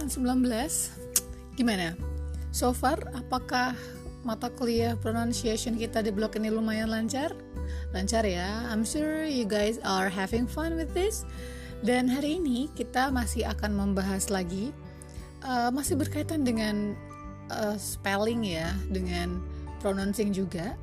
angkatan 19. Gimana? So far, apakah mata kuliah pronunciation kita di blog ini lumayan lancar? Lancar ya, I'm sure you guys are having fun with this. Dan hari ini kita masih akan membahas lagi, masih berkaitan dengan spelling ya, dengan pronouncing juga.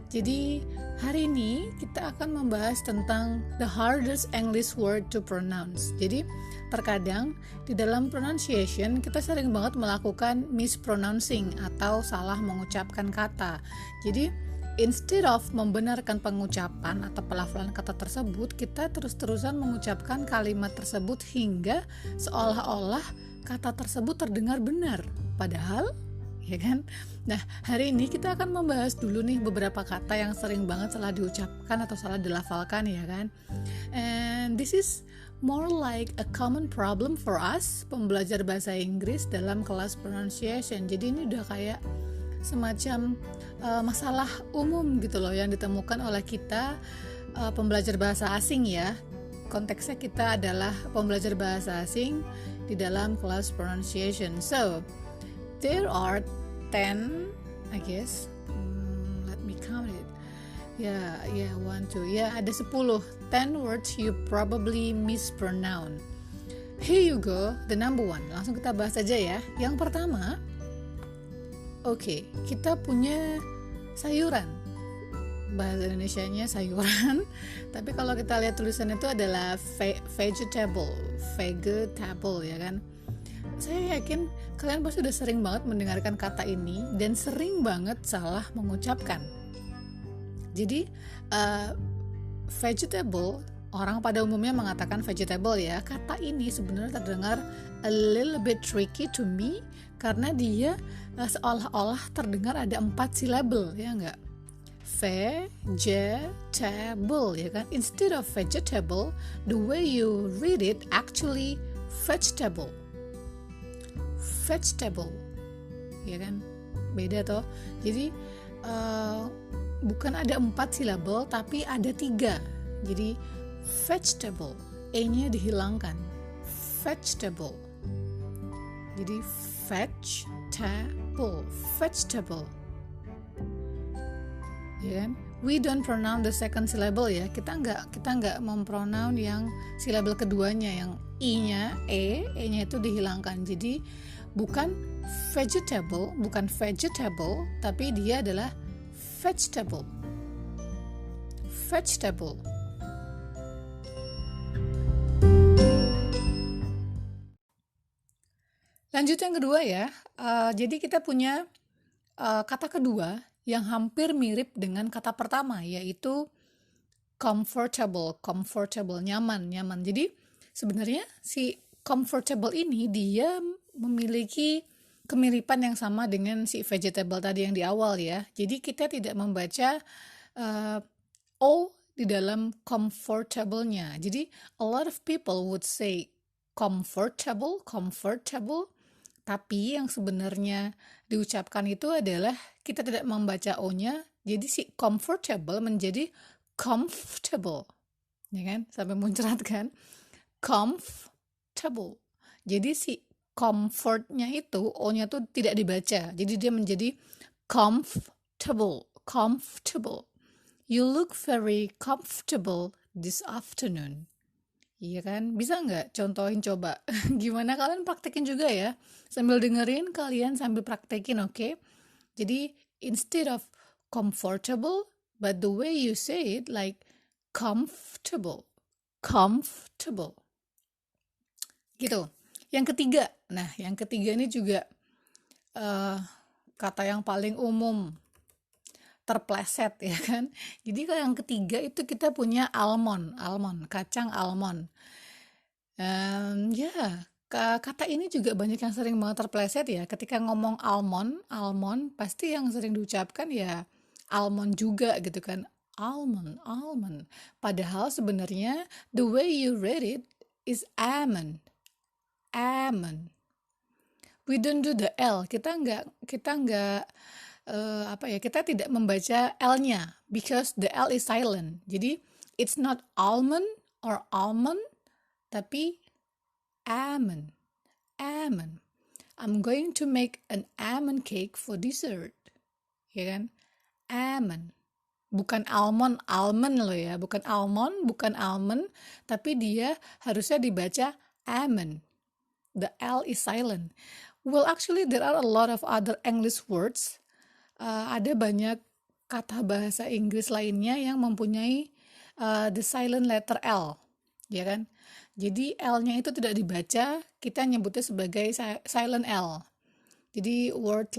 Jadi hari ini kita akan membahas tentang the hardest English word to pronounce. Jadi terkadang di dalam pronunciation kita sering banget melakukan mispronouncing atau salah mengucapkan kata. Jadi instead of membenarkan pengucapan atau pelafalan kata tersebut, kita terus-terusan mengucapkan kalimat tersebut hingga seolah-olah kata tersebut terdengar benar. Padahal ya kan? Nah, hari ini kita akan membahas dulu nih beberapa kata yang sering banget salah diucapkan atau salah dilafalkan ya kan. And this is more like a common problem for us pembelajar bahasa Inggris dalam kelas pronunciation. Jadi ini udah kayak semacam masalah umum gitu loh yang ditemukan oleh kita pembelajar bahasa asing ya. Konteksnya kita adalah pembelajar bahasa asing di dalam kelas pronunciation. So, there are 10, I guess. Let me count it. Yeah, 1, 2. Yeah, ada 10. 10 words you probably mispronounce. Here you go, the number one. Langsung kita bahas aja ya. Yang pertama, oke, kita punya sayuran. Bahasa Indonesianya sayuran. Tapi kalau kita lihat tulisan itu adalah vegetable ya kan. Saya yakin kalian pasti udah sering banget mendengarkan kata ini dan sering banget salah mengucapkan. Jadi vegetable, orang pada umumnya mengatakan vegetable ya. Kata ini sebenarnya terdengar a little bit tricky to me karena dia seolah-olah terdengar ada 4 silabel ya enggak? Vegetable ya kan. Instead of vegetable, the way you read it actually vegetable ya kan, beda toh. Jadi bukan ada 4 silabel tapi ada 3. Jadi vegetable, e-nya dihilangkan, vegetable. Jadi vegetable ya kan. We don't pronounce the second syllable ya. Kita nggak mempronounce yang silabel keduanya, yang i-nya, e-nya itu dihilangkan. Jadi bukan vegetable, tapi dia adalah vegetable. Lanjut yang kedua ya. Jadi kita punya kata kedua yang hampir mirip dengan kata pertama, yaitu comfortable, nyaman. Jadi sebenarnya si comfortable ini dia memiliki kemiripan yang sama dengan si vegetable tadi yang di awal ya. Jadi kita tidak membaca O di dalam comfortable-nya. Jadi a lot of people would say comfortable, tapi yang sebenarnya diucapkan itu adalah kita tidak membaca O-nya. Jadi si comfortable menjadi comfortable. Ya kan? Sampai muncrat kan? Comfortable. Jadi si comfort-nya itu, O-nya tuh tidak dibaca. Jadi dia menjadi comfortable. You look very comfortable this afternoon. Iya kan? Bisa nggak contohin coba? Gimana, kalian praktekin juga ya? Sambil dengerin, kalian sambil praktekin, oke? Jadi instead of comfortable, but the way you say it like comfortable. Gitu. Yang ketiga, yang ketiga ini juga kata yang paling umum, terpleset ya kan. Jadi kalau yang ketiga itu kita punya almond, kacang almond. Kata ini juga banyak yang sering banget terpleset ya. Ketika ngomong almond pasti yang sering diucapkan ya almond juga gitu kan. Almond. Padahal sebenarnya the way you read it is almond. We don't do the L. Kita tidak membaca L-nya because the L is silent. Jadi it's not almond or almond, tapi almond. I'm going to make an almond cake for dessert. Ya kan? Almond. Bukan almond loh ya. Bukan almond, tapi dia harusnya dibaca almond. The L is silent. Well, actually there are a lot of other English words. Ada banyak kata bahasa Inggris lainnya yang mempunyai the silent letter L, ya kan? Jadi L-nya itu tidak dibaca, kita nyebutnya sebagai silent L. Jadi words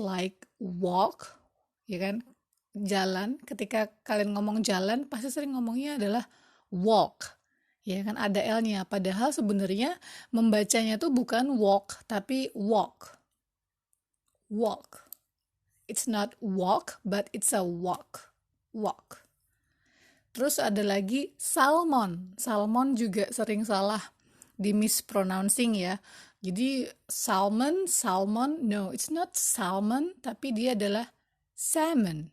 like walk, ya kan? Jalan, ketika kalian ngomong jalan pasti sering ngomongnya adalah walk. Ya kan, ada L-nya, padahal sebenarnya membacanya tuh bukan walk tapi walk. It's not walk, but it's a walk. Terus ada lagi salmon. Salmon juga sering salah di mispronouncing ya. Jadi salmon, no, it's not salmon, tapi dia adalah salmon.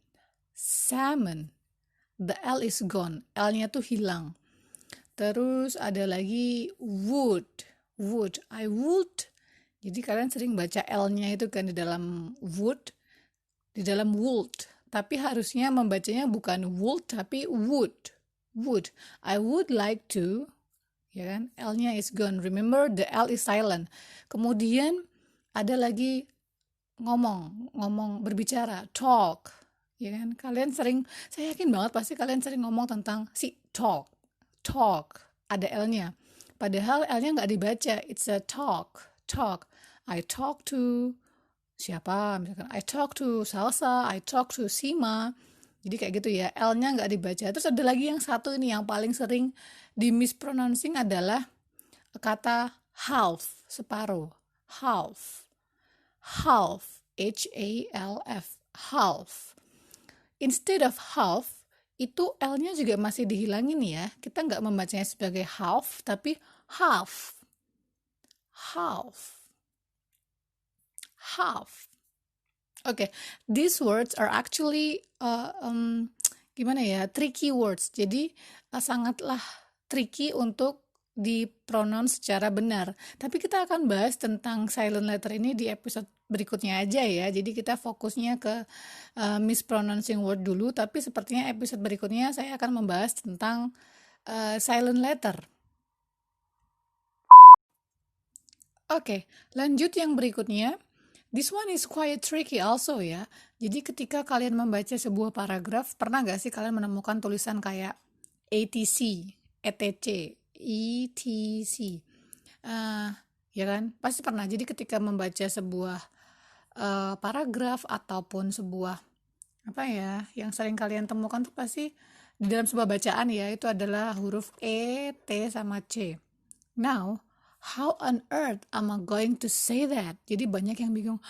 The L is gone, L-nya tuh hilang. Terus ada lagi would, I would. Jadi kalian sering baca L-nya itu kan di dalam would, tapi harusnya membacanya bukan would tapi would. I would like to, ya kan? L-nya is gone. Remember, the L is silent. Kemudian ada lagi ngomong, berbicara, talk, ya kan? Kalian sering, saya yakin banget pasti kalian sering ngomong tentang si talk, ada L-nya. Padahal L-nya nggak dibaca, it's a talk. I talk to siapa, misalkan I talk to Salsa, I talk to Sima. Jadi kayak gitu ya, L-nya nggak dibaca. Terus ada lagi yang satu ini yang paling sering di mispronouncing adalah kata half, separuh. Half, H-A-L-F, half. Instead of half, itu L-nya juga masih dihilangin ya. Kita nggak membacanya sebagai half, tapi half. Okay, these words are actually tricky words. Jadi sangatlah tricky untuk dipronounce secara benar. Tapi kita akan bahas tentang silent letter ini di episode berikutnya aja ya. Jadi kita fokusnya ke mispronouncing word dulu. Tapi sepertinya episode berikutnya saya akan membahas tentang silent letter. Oke, lanjut yang berikutnya. This one is quite tricky also ya. Jadi ketika kalian membaca sebuah paragraf, pernah gak sih kalian menemukan tulisan kayak ATC, ETC, ETC? Ya kan? Pasti pernah. Jadi ketika membaca sebuah paragraf ataupun sebuah yang sering kalian temukan tuh pasti di dalam sebuah bacaan ya, itu adalah huruf E, T, sama C. Now, how on earth am I going to say that? Jadi banyak yang bingung,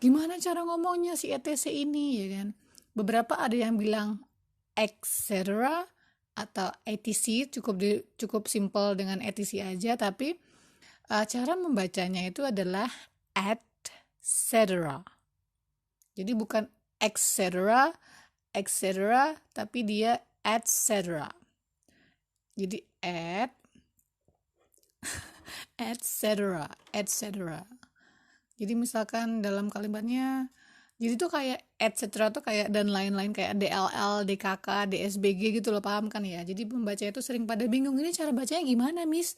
gimana cara ngomongnya si ETC ini, ya kan? Beberapa ada yang bilang etc. atau ATC, cukup simple dengan ATC aja, tapi cara membacanya itu adalah etc. Jadi bukan etc., tapi dia etc. Jadi etc. Jadi misalkan dalam kalimatnya, jadi tuh kayak etc. tuh kayak dan lain-lain, kayak DLL, DKK, DSBG gitu loh, paham kan ya? Jadi pembaca itu sering pada bingung, ini cara bacanya gimana, Miss?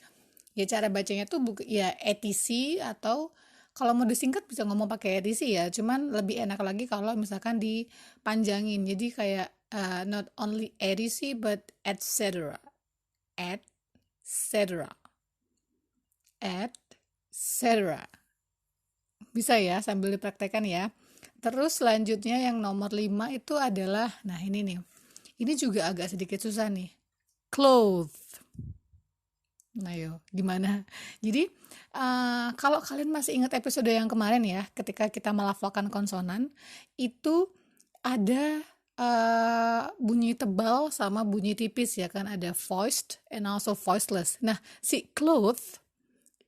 Ya cara bacanya tuh ya ETC, atau kalau mau disingkat bisa ngomong pakai ETC ya, cuman lebih enak lagi kalau misalkan dipanjangin. Jadi kayak not only ETC but etc. Bisa ya sambil dipraktekkan ya. Terus selanjutnya yang nomor 5 itu adalah, nah ini nih, ini juga agak sedikit susah nih, cloth. Nah yo, gimana? Jadi kalau kalian masih ingat episode yang kemarin ya, ketika kita melafalkan konsonan, itu ada bunyi tebal sama bunyi tipis ya kan, ada voiced and also voiceless. Nah, si cloth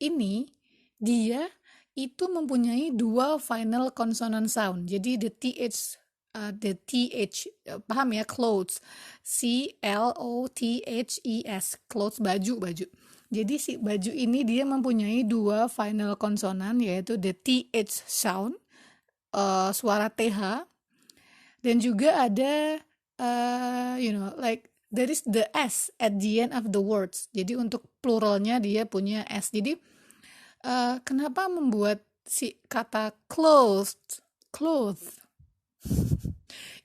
ini dia itu mempunyai dua final consonant sound. Jadi the th, paham ya, clothes, CLOTHES, clothes, baju. Jadi si baju ini dia mempunyai dua final konsonan, yaitu the TH sound, suara TH, dan juga ada like there is the S at the end of the words. Jadi untuk pluralnya dia punya S. Jadi kenapa membuat si kata clothes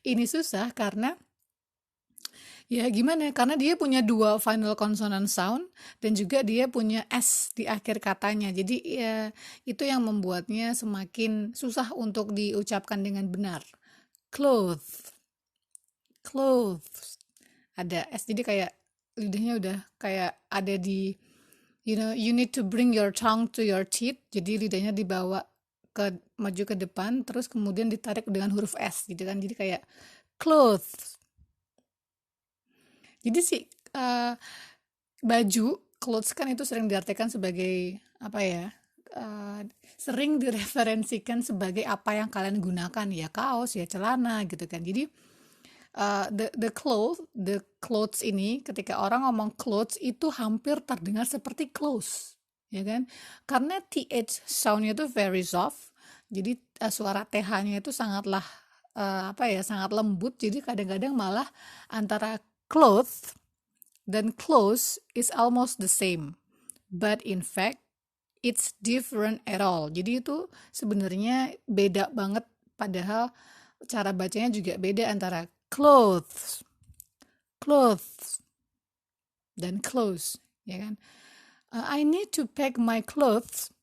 ini susah? Karena ya gimana? Karena dia punya dua final consonant sound dan juga dia punya S di akhir katanya. Jadi ya itu yang membuatnya semakin susah untuk diucapkan dengan benar. Clothes, clothes. Ada S, jadi kayak lidahnya udah kayak ada di, you need to bring your tongue to your teeth. Jadi lidahnya dibawa maju ke depan, terus kemudian ditarik dengan huruf S gitu kan. Jadi kayak clothes. Jadi baju clothes kan itu sering diartikan sebagai apa ya? Sering direferensikan sebagai apa yang kalian gunakan, ya kaos, ya celana gitu kan. Jadi the clothes ini, ketika orang ngomong clothes itu hampir terdengar seperti clothes, ya kan? Karena th soundnya itu very soft, jadi suara th-nya itu sangatlah sangat lembut. Jadi kadang-kadang malah antara clothes dan clothes is almost the same, but in fact it's different at all. Jadi itu sebenarnya beda banget, padahal cara bacanya juga beda antara clothes dan clothes, ya kan? I need to pack my clothes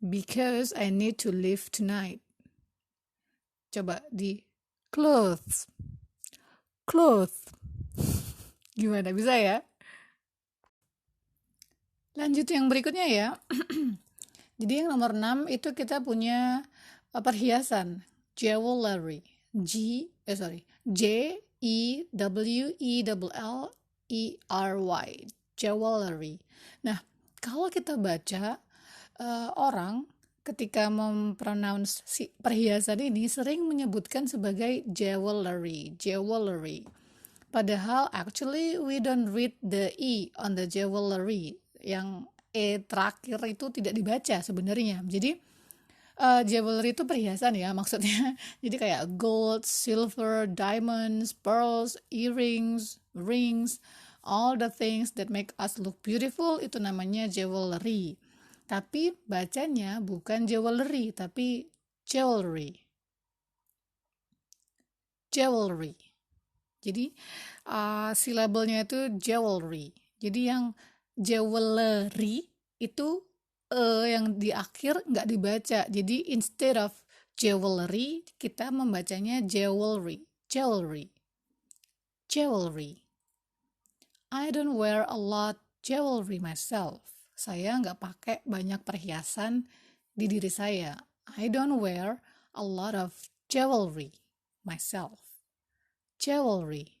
because I need to leave tonight. Coba di clothes. Gimana, bisa ya? Lanjut yang berikutnya ya. Jadi yang nomor 6 itu kita punya perhiasan, jewelry. Jewelry. Jewelry. Nah, kalau kita baca, orang ketika mempronounce si perhiasan ini sering menyebutkan sebagai jewelry. Padahal actually we don't read the E on the jewelry. Yang E terakhir itu tidak dibaca sebenarnya. Jadi jewelry itu perhiasan ya maksudnya. Jadi kayak gold, silver, diamonds, pearls, earrings, rings, all the things that make us look beautiful itu namanya jewelry. Tapi bacanya bukan jewelry, tapi jewelry. Jadi silabelnya itu jewelry. Jadi yang jewelry itu yang di akhir nggak dibaca. Jadi instead of jewelry, kita membacanya jewelry. I don't wear a lot jewelry myself. Saya nggak pakai banyak perhiasan di diri saya. I don't wear a lot of jewelry myself. Jewelry.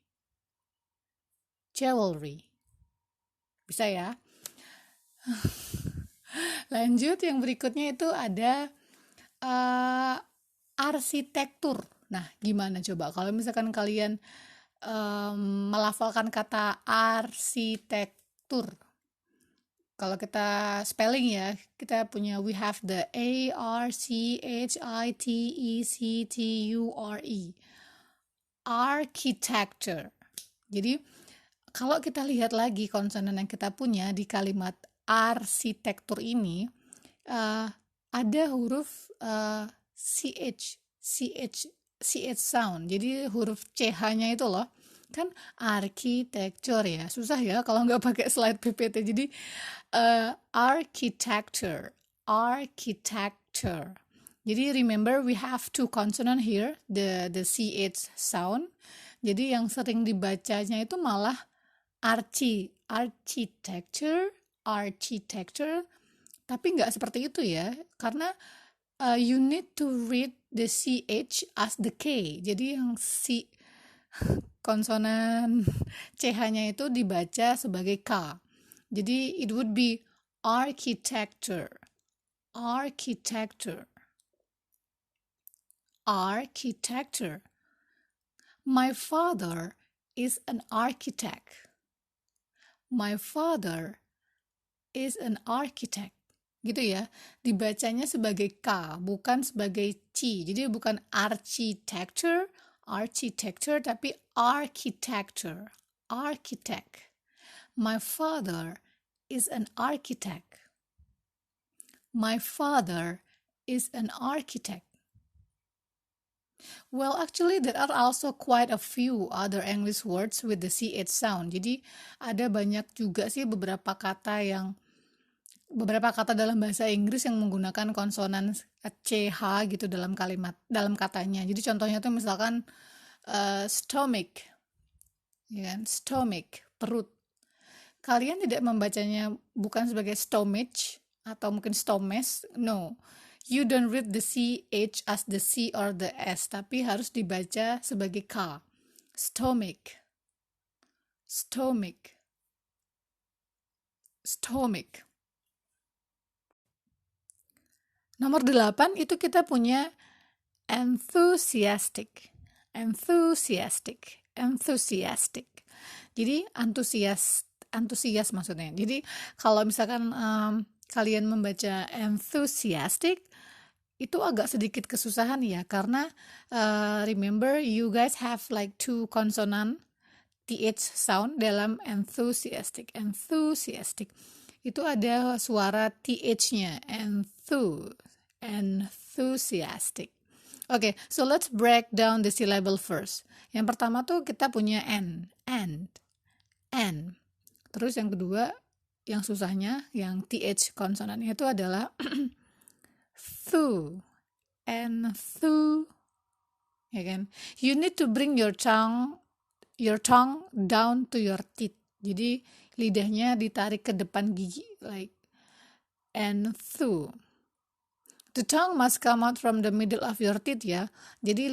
Bisa ya? Lanjut, yang berikutnya itu ada arsitektur. Nah, gimana coba kalau misalkan kalian melafalkan kata arsitektur? Kalau kita spelling ya, kita punya we have the architecture. Architecture. Jadi kalau kita lihat lagi konsonan yang kita punya di kalimat arsitektur ini, ada huruf ch sound. Jadi huruf ch-nya itu loh, kan architecture ya, susah ya kalau nggak pakai slide PPT. Jadi architecture. Jadi remember we have two consonant here, the ch sound. Jadi yang sering dibacanya itu malah architecture, tapi nggak seperti itu ya, karena you need to read the ch as the k. Jadi yang si konsonan ch-nya itu dibaca sebagai k. Jadi it would be architecture. My father is an architect. My father is an architect. Gitu ya. Dibacanya sebagai K, bukan sebagai C. Jadi bukan architecture, tapi architecture. Architect. My father is an architect. My father is an architect. Well, actually, there are also quite a few other English words with the CH sound. Jadi, ada banyak juga sih beberapa kata dalam bahasa Inggris yang menggunakan konsonan CH gitu dalam katanya. Jadi, contohnya tuh misalkan stomach, ya kan? Stomach, perut. Kalian tidak membacanya bukan sebagai stomach atau mungkin stomes, no. You don't read the CH as the C or the S, tapi harus dibaca sebagai K. Stomach. Stomach. Stomach. Nomor 8 itu kita punya enthusiastic. Enthusiastic. Enthusiastic. Jadi antusias maksudnya. Jadi kalau misalkan kalian membaca enthusiastic, itu agak sedikit kesusahan ya, karena remember you guys have like two consonant th sound dalam enthusiastic. Enthusiastic itu ada suara th-nya, enthusiastic. Okay, so let's break down the syllable first. Yang pertama tuh kita punya n. Terus yang kedua, yang susahnya, yang th konsonannya itu adalah thu, ya kan? You need to bring your tongue down to your teeth. Jadi lidahnya ditarik ke depan gigi, like thu. The tongue must come out from the middle of your teeth ya. Jadi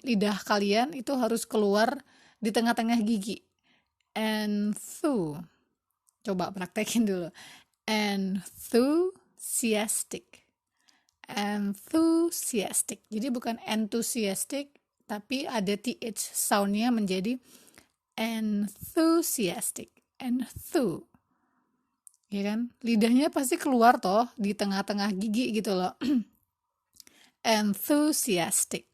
lidah kalian itu harus keluar di tengah-tengah gigi. Thu. Coba praktekin dulu. Enthusiastic. Enthusiastic. Jadi bukan enthusiastic, tapi ada th soundnya menjadi enthusiastic. Enthu. Ya kan? Lidahnya pasti keluar toh di tengah-tengah gigi gitu loh. Enthusiastic.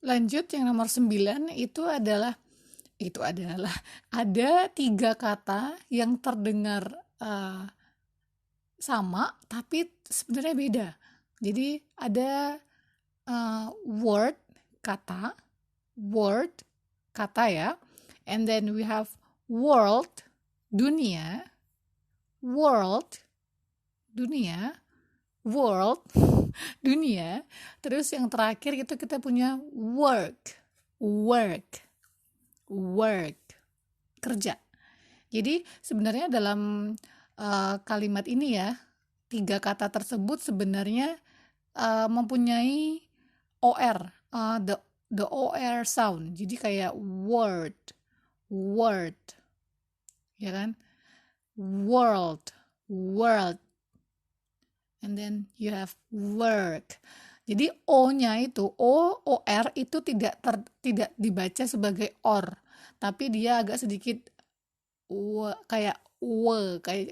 Lanjut yang nomor 9 itu adalah ada 3 kata yang terdengar sama tapi sebenarnya beda. Jadi ada word kata ya, and then we have world dunia, terus yang terakhir itu kita punya work, kerja. Jadi sebenarnya dalam kalimat ini ya, 3 kata tersebut sebenarnya mempunyai OR, the OR sound. Jadi kayak word, ya kan? World, and then you have work. Jadi O-nya itu, OR itu tidak dibaca sebagai OR, tapi dia agak sedikit kayak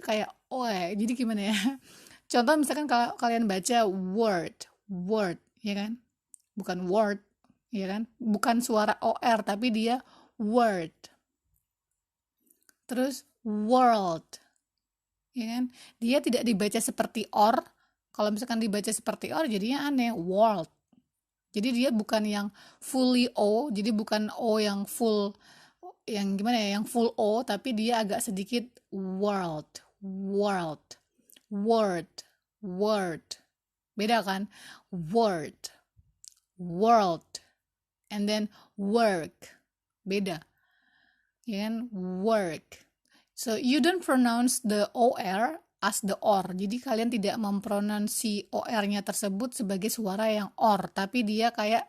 kayak oe. Jadi gimana ya? Contoh misalkan kalau kalian baca word, ya kan? Bukan word, ya kan? Bukan suara OR, tapi dia word. Terus world, ya kan? Dia tidak dibaca seperti OR. Kalau misalkan dibaca seperti OR jadinya aneh, world. Jadi dia bukan yang fully O, jadi bukan O yang full, yang gimana ya, yang full O, tapi dia agak sedikit word. Beda kan? Word, world, and then work. Beda. Ya kan? Work. So you don't pronounce the OR as the OR. Jadi kalian tidak mempronansi OR-nya tersebut sebagai suara yang OR, tapi dia kayak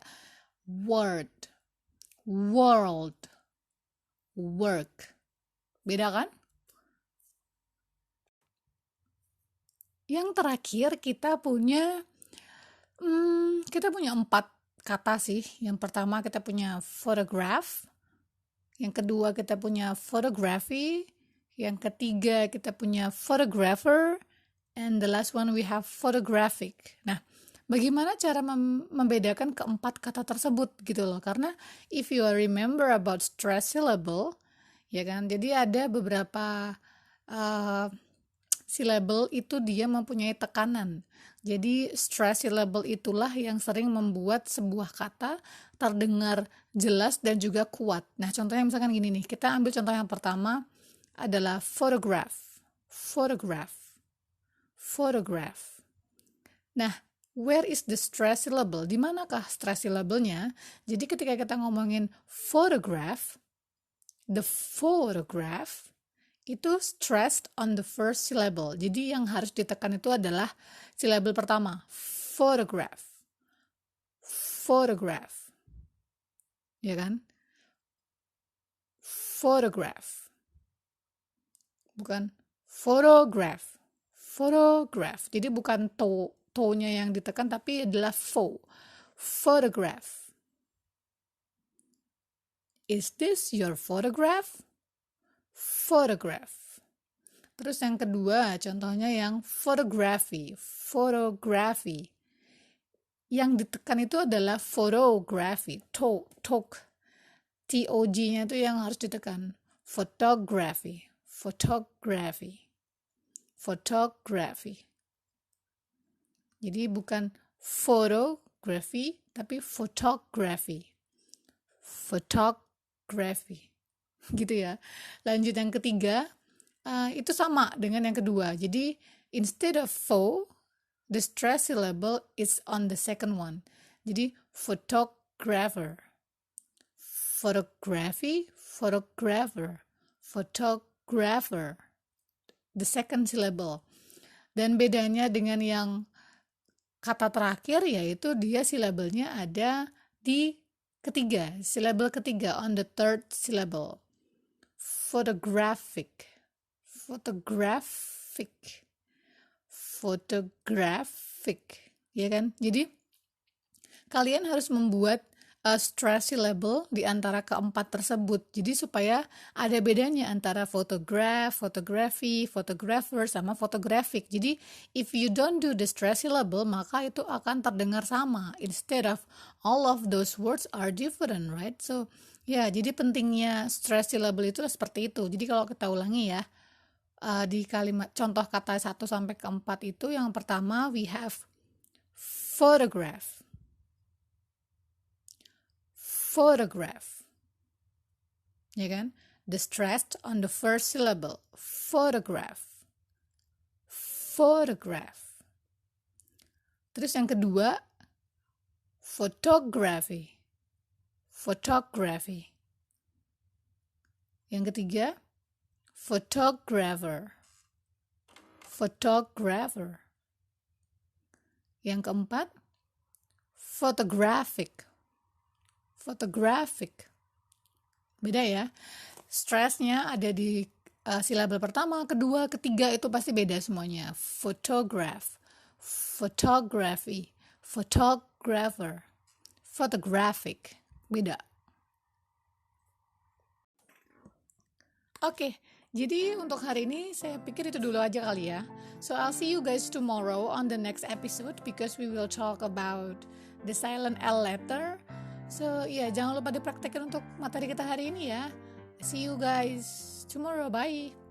word, world, work. Beda kan? Yang terakhir kita punya 4 kata sih. Yang pertama kita punya photograph, Yang kedua kita punya photography. Yang ketiga kita punya photographer. And the last one we have photographic. Nah, bagaimana cara membedakan keempat kata tersebut gitu loh. Karena if you remember about stress syllable, ya kan, jadi ada beberapa syllable itu dia mempunyai tekanan. Jadi stress syllable itulah yang sering membuat sebuah kata terdengar jelas dan juga kuat. Nah, contohnya misalkan gini nih, kita ambil contoh yang pertama adalah photograph. Photograph. Photograph. Nah, where is the stress syllable? Di manakah stress syllable-nya? Jadi ketika kita ngomongin photograph, the photograph itu stressed on the first syllable. Jadi yang harus ditekan itu adalah syllable pertama, photograph. Photograph. Ya kan? Photograph. Bukan photograph. Photograph. Jadi bukan to-nya yang ditekan tapi adalah photograph. Is this your photograph? Photograph. Terus yang kedua, contohnya yang photography. Photography. Yang ditekan itu adalah photography. T-O-G-nya itu yang harus ditekan. Photography. Photography. Photography. Jadi bukan photography, tapi photography. Photography. Gitu ya. Lanjut yang ketiga, itu sama dengan yang kedua. Jadi instead of the stress syllable is on the second one. Jadi photographer. Photography, photographer. Photographer. The second syllable. Dan bedanya dengan yang kata terakhir yaitu dia silabelnya ada di ketiga, syllable ketiga, on the third syllable. Photographic. Photographic. Photographic. Ya kan? Jadi kalian harus membuat stress syllable di antara keempat tersebut. Jadi supaya ada bedanya antara photograph, photography, photographer, sama photographic. Jadi if you don't do the stress syllable, maka itu akan terdengar sama. Instead of all of those words are different, right? So, ya, jadi pentingnya stress syllable itu seperti itu. Jadi kalau kita ulangi ya, di kalimat contoh kata 1 sampai ke 4 itu, yang pertama we have photograph. Photograph. Ya kan? The stress on the first syllable. Photograph. Photograph. Terus yang kedua, photography. Photography. Yang ketiga, photographer. Photographer. Yang keempat, photographic. Photographic. Beda ya. Stressnya ada di silabel pertama, kedua, ketiga itu pasti beda semuanya. Photograph. Photography. Photographer. Photographic. Beda. Oke, jadi untuk hari ini saya pikir itu dulu aja kali ya. So I'll see you guys tomorrow on the next episode because we will talk about the silent L letter. So jangan lupa dipraktekkan untuk materi kita hari ini ya. See you guys tomorrow. Bye.